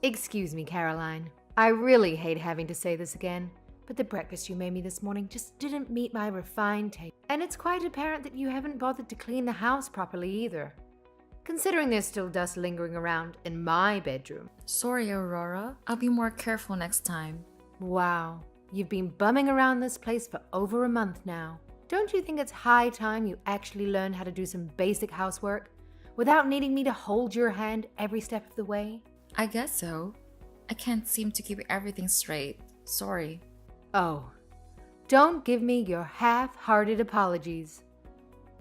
Excuse me, Caroline. I really hate having to say this again, but the breakfast you made me this morning just didn't meet my refined taste. And it's quite apparent that you haven't bothered to clean the house properly either, considering there's still dust lingering around in my bedroom. Sorry, Aurora. I'll be more careful next time. Wow, you've been bumming around this place for over a month now. Don't you think it's high time you actually learned how to do some basic housework without needing me to hold your hand every step of the way? I guess so. I can't seem to keep everything straight. Sorry. Oh, don't give me your half-hearted apologies.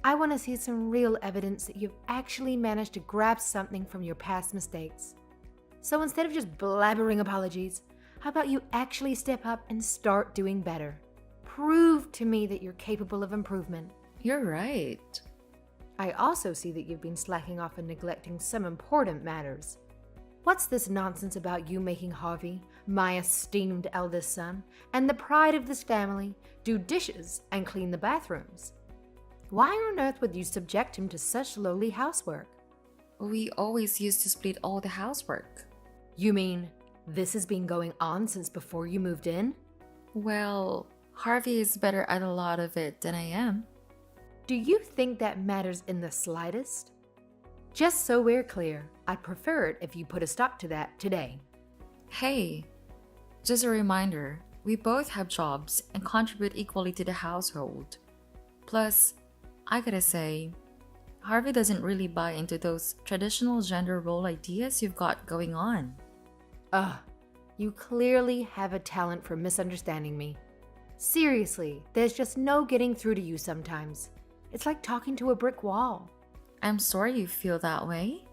I want to see some real evidence that you've actually managed to grasp something from your past mistakes. So instead of just blabbering apologies, how about you actually step up and start doing better? Prove to me that you're capable of improvement. You're right. I also see that you've been slacking off and neglecting some important matters. What's this nonsense about you making Harvey, my esteemed eldest son, and the pride of this family, do dishes and clean the bathrooms? Why on earth would you subject him to such lowly housework? We always used to split all the housework. You mean this has been going on since before you moved in? Well, Harvey is better at a lot of it than I am. Do you think that matters in the slightest? Just so we're clear, I'd prefer it if you put a stop to that today. Hey, just a reminder, we both have jobs and contribute equally to the household. Plus, I gotta say, Harvey doesn't really buy into those traditional gender role ideas you've got going on. Ugh, you clearly have a talent for misunderstanding me. Seriously, there's just no getting through to you sometimes. It's like talking to a brick wall. I'm sorry you feel that way.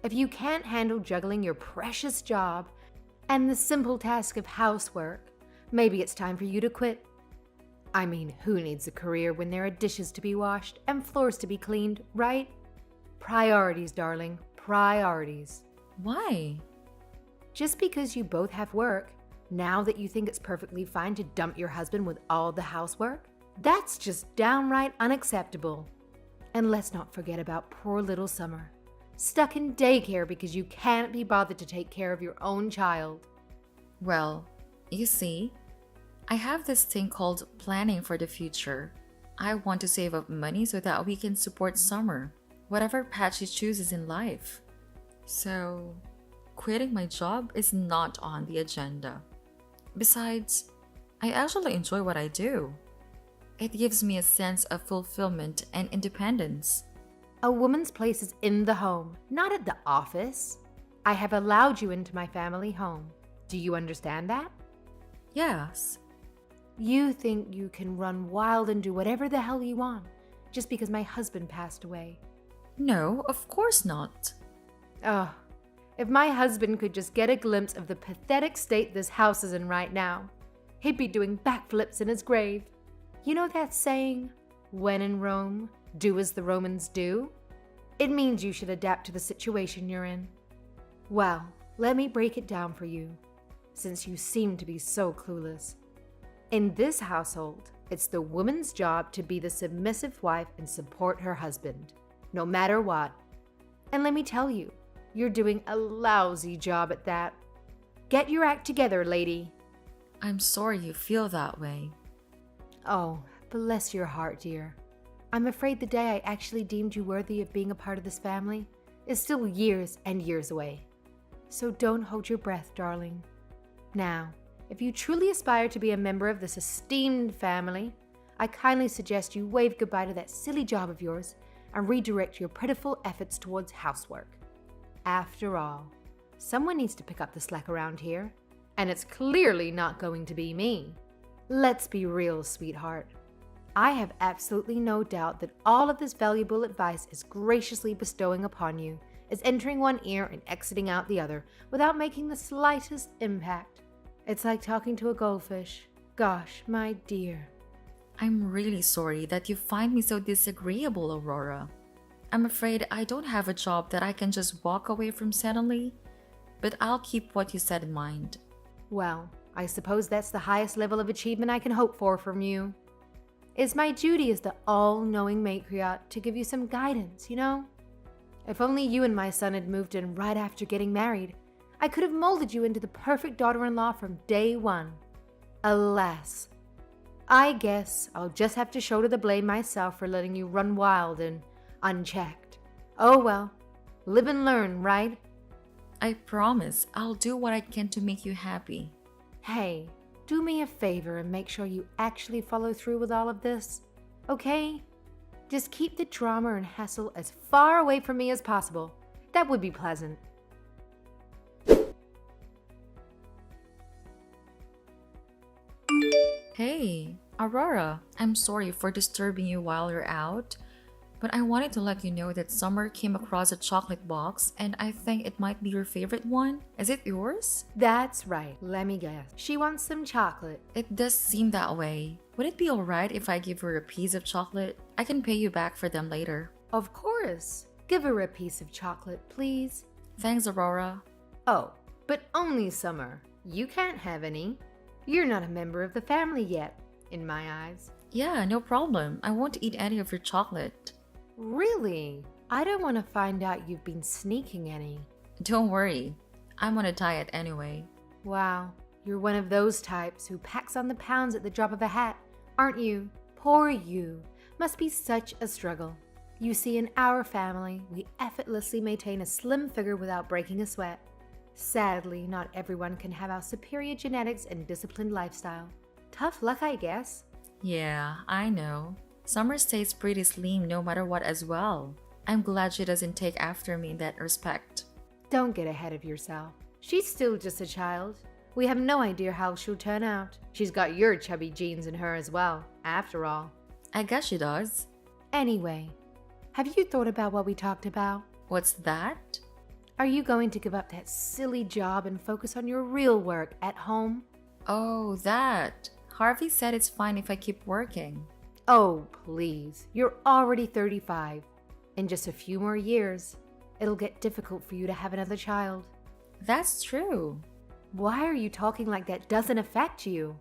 If you can't handle juggling your precious job and the simple task of housework, maybe it's time for you to quit. I mean, who needs a career when there are dishes to be washed and floors to be cleaned, right? Priorities, darling, priorities. Why? Just because you both have work, now that you think it's perfectly fine to dump your husband with all the housework? That's just downright unacceptable. And let's not forget about poor little Summer, stuck in daycare because you can't be bothered to take care of your own child. Well, you see, I have this thing called planning for the future. I want to save up money so that we can support Summer, whatever path she chooses in life. So, quitting my job is not on the agenda. Besides, I actually enjoy what I do. It gives me a sense of fulfillment and independence. A woman's place is in the home, not at the office. I have allowed you into my family home. Do you understand that? Yes. You think you can run wild and do whatever the hell you want just because my husband passed away. No, of course not. Oh, if my husband could just get a glimpse of the pathetic state this house is in right now, he'd be doing backflips in his grave. You know that saying, when in Rome, do as the Romans do? It means you should adapt to the situation you're in. Well, let me break it down for you, since you seem to be so clueless. In this household, it's the woman's job to be the submissive wife and support her husband, no matter what. And let me tell you, you're doing a lousy job at that. Get your act together, lady. I'm sorry you feel that way. Oh, bless your heart, dear. I'm afraid the day I actually deemed you worthy of being a part of this family is still years and years away. So don't hold your breath, darling. Now, if you truly aspire to be a member of this esteemed family, I kindly suggest you wave goodbye to that silly job of yours and redirect your pitiful efforts towards housework. After all, someone needs to pick up the slack around here, and it's clearly not going to be me. Let's be real, sweetheart. I have absolutely no doubt that all of this valuable advice is graciously bestowing upon you is entering one ear and exiting out the other without making the slightest impact. It's like talking to a goldfish. Gosh, my dear. I'm really sorry that you find me so disagreeable, Aurora. I'm afraid I don't have a job that I can just walk away from suddenly, but I'll keep what you said in mind. Well, I suppose that's the highest level of achievement I can hope for from you. It's my duty as the all-knowing matriarch to give you some guidance, you know? If only you and my son had moved in right after getting married, I could have molded you into the perfect daughter-in-law from day one. Alas, I guess I'll just have to shoulder the blame myself for letting you run wild and unchecked. Oh well, live and learn, right? I promise I'll do what I can to make you happy. Hey, do me a favor and make sure you actually follow through with all of this, okay? Just keep the drama and hassle as far away from me as possible. That would be pleasant. Hey, Aurora, I'm sorry for disturbing you while you're out, but I wanted to let you know that Summer came across a chocolate box and I think it might be your favorite one. Is it yours? That's right, let me guess. She wants some chocolate. It does seem that way. Would it be alright if I give her a piece of chocolate? I can pay you back for them later. Of course. Give her a piece of chocolate, please. Thanks, Aurora. Oh, but only Summer. You can't have any. You're not a member of the family yet, in my eyes. Yeah, no problem. I won't eat any of your chocolate. Really? I don't want to find out you've been sneaking any. Don't worry. I'm on a diet anyway. Wow, you're one of those types who packs on the pounds at the drop of a hat, aren't you? Poor you. Must be such a struggle. You see, in our family, we effortlessly maintain a slim figure without breaking a sweat. Sadly, not everyone can have our superior genetics and disciplined lifestyle. Tough luck, I guess. Yeah, I know. Summer stays pretty slim no matter what as well. I'm glad she doesn't take after me in that respect. Don't get ahead of yourself. She's still just a child. We have no idea how she'll turn out. She's got your chubby genes in her as well, after all. I guess she does. Anyway, have you thought about what we talked about? What's that? Are you going to give up that silly job and focus on your real work at home? Oh, that. Harvey said it's fine if I keep working. Oh, please. You're already 35. In just a few more years, it'll get difficult for you to have another child. That's true. Why are you talking like that doesn't affect you?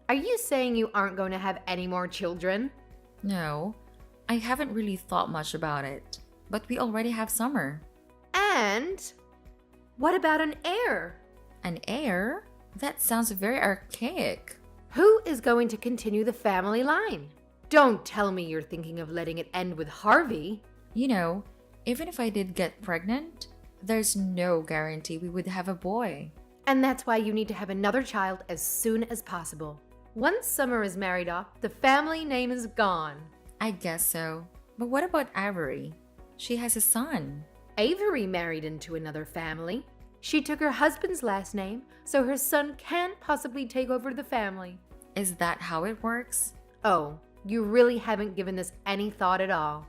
Are you saying you aren't going to have any more children? No, I haven't really thought much about it. But we already have Summer. And what about an heir? An heir? That sounds very archaic. Who is going to continue the family line? Don't tell me you're thinking of letting it end with Harvey. You know, even if I did get pregnant, there's no guarantee we would have a boy. And that's why you need to have another child as soon as possible. Once Summer is married off, the family name is gone. I guess so. But what about Avery? She has a son. Avery married into another family. She took her husband's last name, so her son can't possibly take over the family. Is that how it works? Oh, you really haven't given this any thought at all.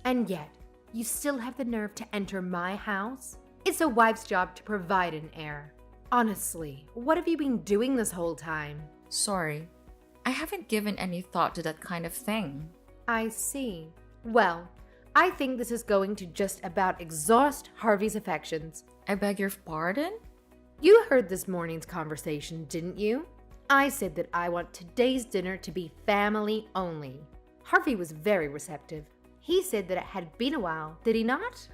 And yet, you still have the nerve to enter my house? It's a wife's job to provide an heir. Honestly, what have you been doing this whole time? Sorry, I haven't given any thought to that kind of thing. I see. Well, I think this is going to just about exhaust Harvey's affections. I beg your pardon? You heard this morning's conversation, didn't you? I said that I want today's dinner to be family only. Harvey was very receptive. He said that it had been a while, did he not?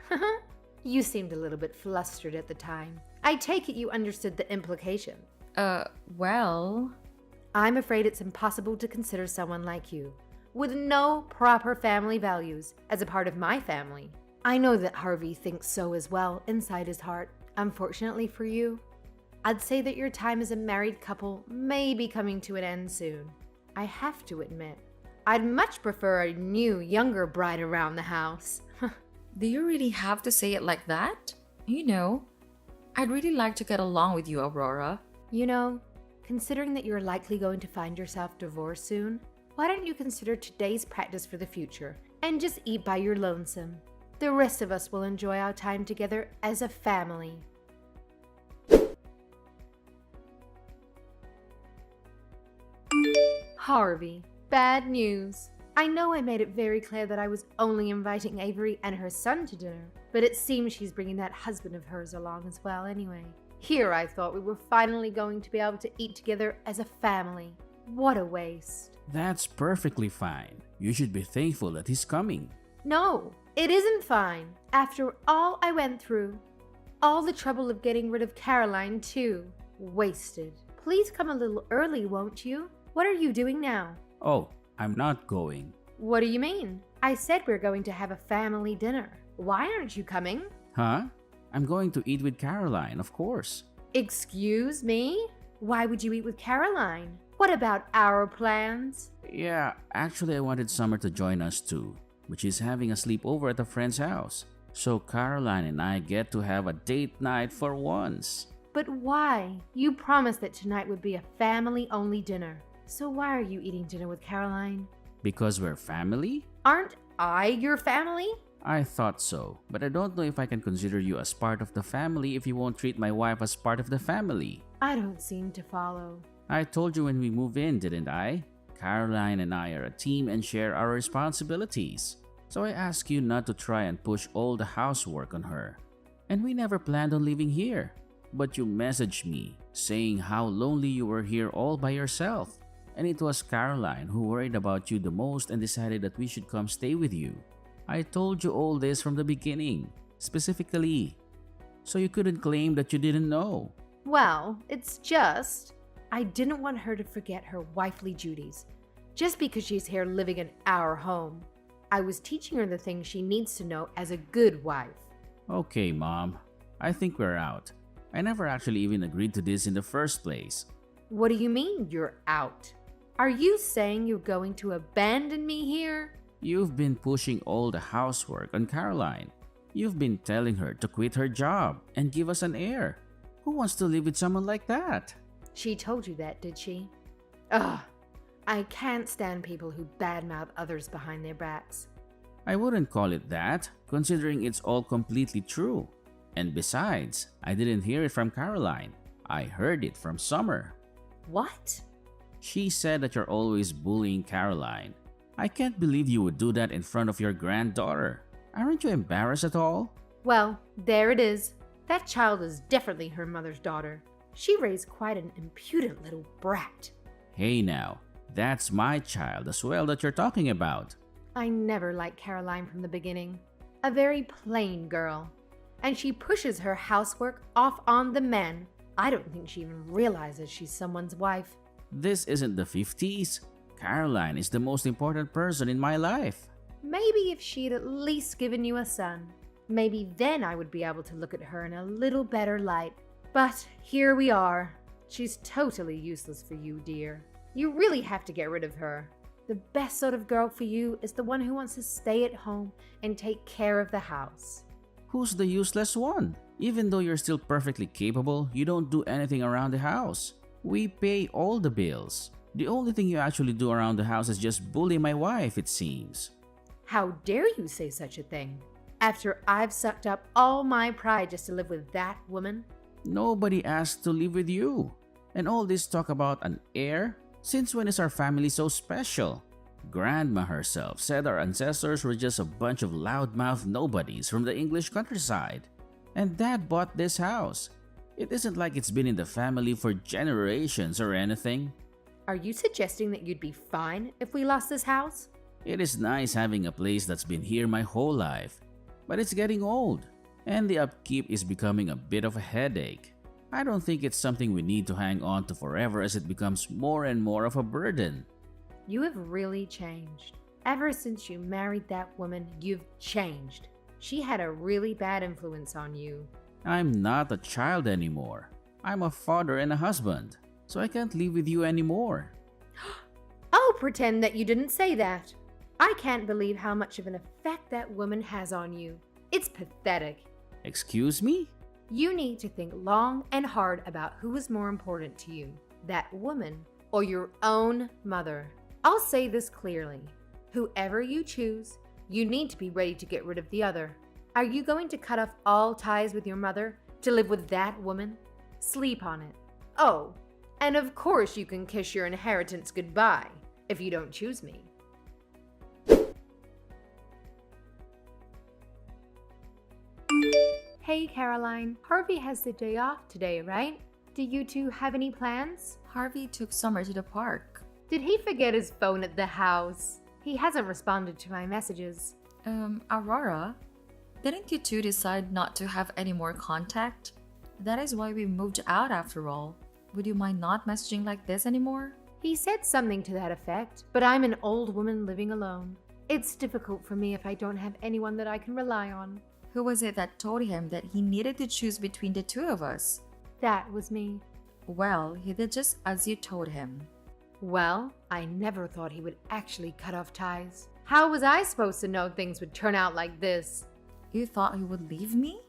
You seemed a little bit flustered at the time. I take it you understood the implication. Well... I'm afraid it's impossible to consider someone like you, with no proper family values, as a part of my family. I know that Harvey thinks so as well inside his heart. Unfortunately for you, I'd say that your time as a married couple may be coming to an end soon. I have to admit, I'd much prefer a new, younger bride around the house. Do you really have to say it like that? You know, I'd really like to get along with you, Aurora. You know, considering that you're likely going to find yourself divorced soon, why don't you consider today's practice for the future and just eat by your lonesome? The rest of us will enjoy our time together as a family. Harvey, bad news. I know I made it very clear that I was only inviting Avery and her son to dinner, but it seems she's bringing that husband of hers along as well anyway. Here I thought we were finally going to be able to eat together as a family. What a waste. That's perfectly fine. You should be thankful that he's coming. No, it isn't fine. After all I went through. All the trouble of getting rid of Caroline, too. Wasted. Please come a little early, won't you? What are you doing now? Oh, I'm not going. What do you mean? I said we're going to have a family dinner. Why aren't you coming? Huh? I'm going to eat with Caroline, of course. Excuse me? Why would you eat with Caroline? What about our plans? Yeah, actually, I wanted Summer to join us too, but she's having a sleepover at a friend's house. So Caroline and I get to have a date night for once. But why? You promised that tonight would be a family-only dinner. So why are you eating dinner with Caroline? Because we're family? Aren't I your family? I thought so, but I don't know if I can consider you as part of the family if you won't treat my wife as part of the family. I don't seem to follow. I told you when we move in, didn't I? Caroline and I are a team and share our responsibilities. So I ask you not to try and push all the housework on her. And we never planned on living here. But you messaged me saying how lonely you were here all by yourself. And it was Caroline who worried about you the most and decided that we should come stay with you. I told you all this from the beginning, specifically. So you couldn't claim that you didn't know. Well, it's just, I didn't want her to forget her wifely duties, just because she's here living in our home. I was teaching her the things she needs to know as a good wife. Okay, Mom. I think we're out. I never actually even agreed to this in the first place. What do you mean you're out? Are you saying you're going to abandon me here? You've been pushing all the housework on Caroline. You've been telling her to quit her job and give us an heir. Who wants to live with someone like that? She told you that, did she? Ugh, I can't stand people who badmouth others behind their backs. I wouldn't call it that, considering it's all completely true. And besides, I didn't hear it from Caroline. I heard it from Summer. What? She said that you're always bullying Caroline. I can't believe you would do that in front of your granddaughter. Aren't you embarrassed at all? Well, there it is. That child is definitely her mother's daughter. She raised quite an impudent little brat. Hey now, that's my child as well that you're talking about. I never liked Caroline from the beginning. A very plain girl. And she pushes her housework off on the men. I don't think she even realizes she's someone's wife. This isn't the 50s. Caroline is the most important person in my life. Maybe if she'd at least given you a son, maybe then I would be able to look at her in a little better light. But here we are. She's totally useless for you, dear. You really have to get rid of her. The best sort of girl for you is the one who wants to stay at home and take care of the house. Who's the useless one? Even though you're still perfectly capable, you don't do anything around the house. We pay all the bills. The only thing you actually do around the house is just bully my wife, it seems. How dare you say such a thing? After I've sucked up all my pride just to live with that woman? Nobody asked to live with you. And all this talk about an heir? Since when is our family so special? Grandma herself said our ancestors were just a bunch of loudmouth nobodies from the English countryside. And Dad bought this house. It isn't like it's been in the family for generations or anything. Are you suggesting that you'd be fine if we lost this house? It is nice having a place that's been here my whole life. But it's getting old. And the upkeep is becoming a bit of a headache. I don't think it's something we need to hang on to forever as it becomes more and more of a burden. You have really changed. Ever since you married that woman, you've changed. She had a really bad influence on you. I'm not a child anymore. I'm a father and a husband, so I can't live with you anymore. I'll pretend that you didn't say that. I can't believe how much of an effect that woman has on you. It's pathetic. Excuse me? You need to think long and hard about who is more important to you, that woman or your own mother. I'll say this clearly. Whoever you choose, you need to be ready to get rid of the other. Are you going to cut off all ties with your mother to live with that woman? Sleep on it. Oh, and of course you can kiss your inheritance goodbye if you don't choose me. Hey Caroline, Harvey has the day off today, right? Do you two have any plans? Harvey took Summer to the park. Did he forget his phone at the house? He hasn't responded to my messages. Aurora, Didn't you two decide not to have any more contact? That is why we moved out after all. Would you mind not messaging like this anymore? He said something to that effect, but I'm an old woman living alone. It's difficult for me if I don't have anyone that I can rely on. Who was it that told him that he needed to choose between the two of us? That was me. Well, he did just as you told him. Well, I never thought he would actually cut off ties. How was I supposed to know things would turn out like this? You thought he would leave me?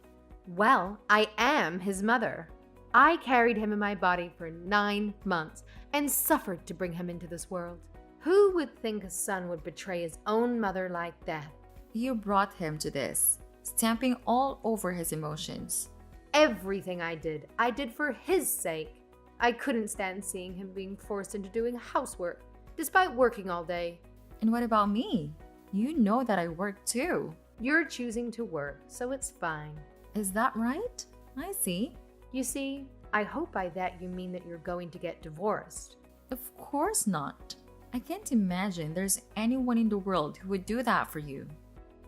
Well, I am his mother. I carried him in my body for 9 months and suffered to bring him into this world. Who would think a son would betray his own mother like that? You brought him to this, stamping all over his emotions. Everything I did for his sake. I couldn't stand seeing him being forced into doing housework, despite working all day. And what about me? You know that I work too. You're choosing to work, so it's fine. Is that right? I see. You see, I hope by that you mean that you're going to get divorced. Of course not. I can't imagine there's anyone in the world who would do that for you.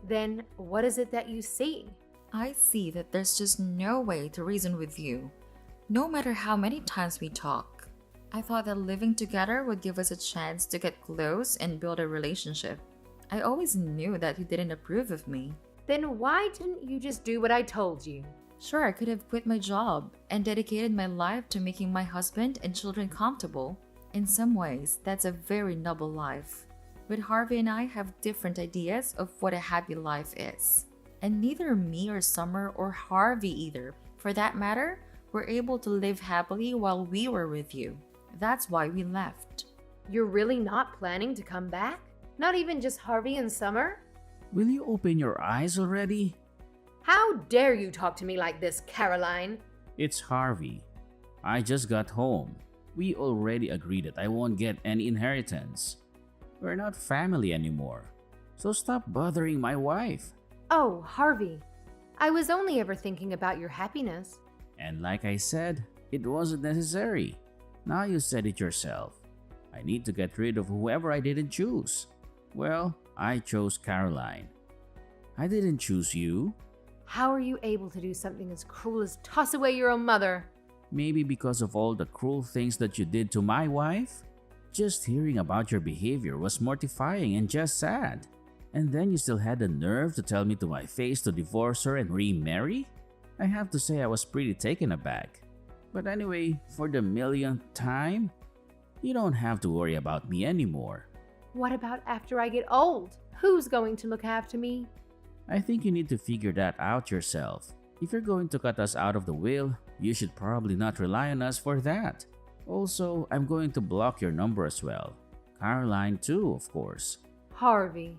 Then what is it that you see? I see that there's just no way to reason with you, no matter how many times we talk. I thought that living together would give us a chance to get close and build a relationship. I always knew that you didn't approve of me. Then why didn't you just do what I told you? Sure, I could have quit my job and dedicated my life to making my husband and children comfortable. In some ways, that's a very noble life. But Harvey and I have different ideas of what a happy life is. And neither me or Summer or Harvey either, for that matter, were able to live happily while we were with you. That's why we left. You're really not planning to come back? Not even just Harvey and Summer? Will you open your eyes already? How dare you talk to me like this, Caroline? It's Harvey. I just got home. We already agreed that I won't get any inheritance. We're not family anymore. So stop bothering my wife. Oh, Harvey. I was only ever thinking about your happiness. And like I said, it wasn't necessary. Now you said it yourself. I need to get rid of whoever I didn't choose. Well, I chose Caroline. I didn't choose you. How are you able to do something as cruel as toss away your own mother? Maybe because of all the cruel things that you did to my wife? Just hearing about your behavior was mortifying and just sad. And then you still had the nerve to tell me to my face to divorce her and remarry? I have to say I was pretty taken aback. But anyway, for the millionth time, you don't have to worry about me anymore. What about after I get old? Who's going to look after me? I think you need to figure that out yourself. If you're going to cut us out of the will, you should probably not rely on us for that. Also, I'm going to block your number as well. Caroline too, of course. Harvey,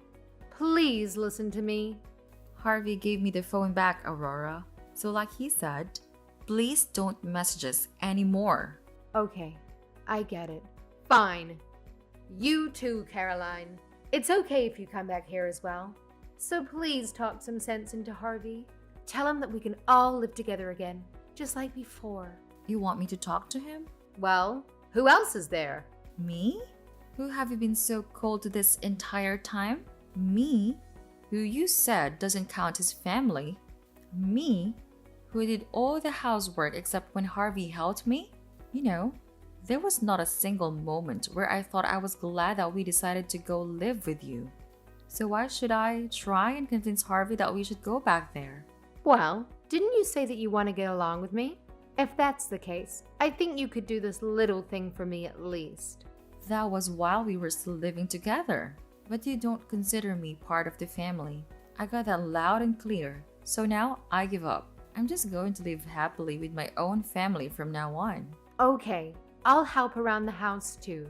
please listen to me. Harvey gave me the phone back, Aurora. So like he said, please don't message us anymore. Okay, I get it. Fine. You too, Caroline. It's okay if you come back here as well. So please talk some sense into Harvey. Tell him that we can all live together again, just like before. You want me to talk to him? Well, who else is there? Me? Who have you been so cold to this entire time? Me? Who you said doesn't count as family? Me? Who did all the housework except when Harvey helped me? You know, there was not a single moment where I thought I was glad that we decided to go live with you. So why should I try and convince Harvey that we should go back there? Well, didn't you say that you want to get along with me? If that's the case, I think you could do this little thing for me at least. That was while we were still living together. But you don't consider me part of the family. I got that loud and clear. So now I give up. I'm just going to live happily with my own family from now on. Okay, I'll help around the house too.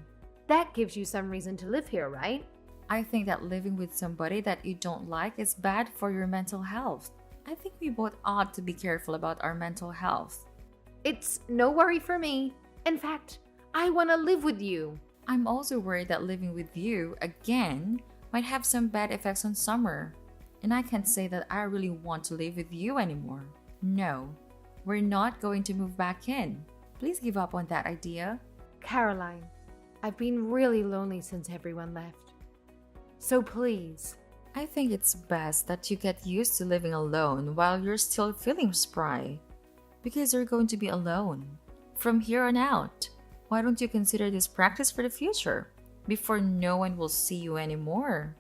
That gives you some reason to live here, right? I think that living with somebody that you don't like is bad for your mental health. I think we both ought to be careful about our mental health. It's no worry for me. In fact, I want to live with you. I'm also worried that living with you, again, might have some bad effects on Summer. And I can't say that I really want to live with you anymore. No, we're not going to move back in. Please give up on that idea. Caroline, I've been really lonely since everyone left. So please, I think it's best that you get used to living alone while you're still feeling spry. Because you're going to be alone. From here on out, why don't you consider this practice for the future? Before no one will see you anymore.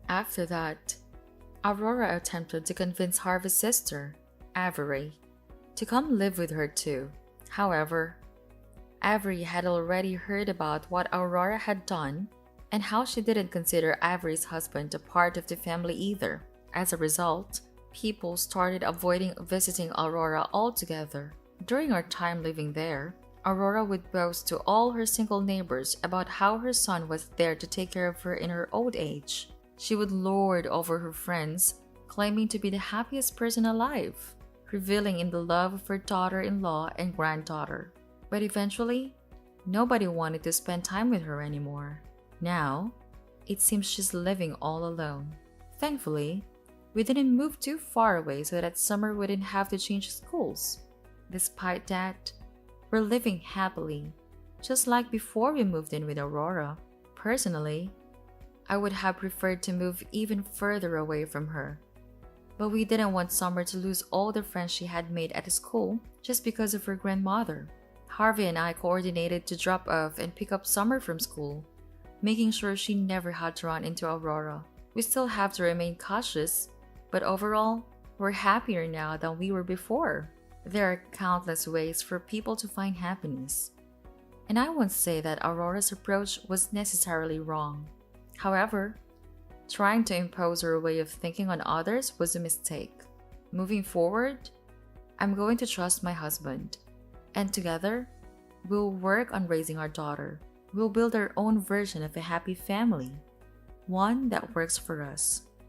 After that, Aurora attempted to convince Harvey's sister, Avery, to come live with her too. However, Avery had already heard about what Aurora had done and how she didn't consider Avery's husband a part of the family either. As a result, people started avoiding visiting Aurora altogether. During our time living there, Aurora would boast to all her single neighbors about how her son was there to take care of her in her old age. She would lord over her friends, claiming to be the happiest person alive, reveling in the love of her daughter-in-law and granddaughter. But eventually, nobody wanted to spend time with her anymore. Now, it seems she's living all alone. Thankfully, we didn't move too far away so that Summer wouldn't have to change schools. Despite that, we're living happily, just like before we moved in with Aurora. Personally, I would have preferred to move even further away from her. But we didn't want Summer to lose all the friends she had made at the school just because of her grandmother. Harvey and I coordinated to drop off and pick up Summer from school, making sure she never had to run into Aurora. We still have to remain cautious, but overall, we're happier now than we were before. There are countless ways for people to find happiness. And I won't say that Aurora's approach was necessarily wrong. However, trying to impose her way of thinking on others was a mistake. Moving forward, I'm going to trust my husband. And together, we'll work on raising our daughter. We'll build our own version of a happy family. One that works for us.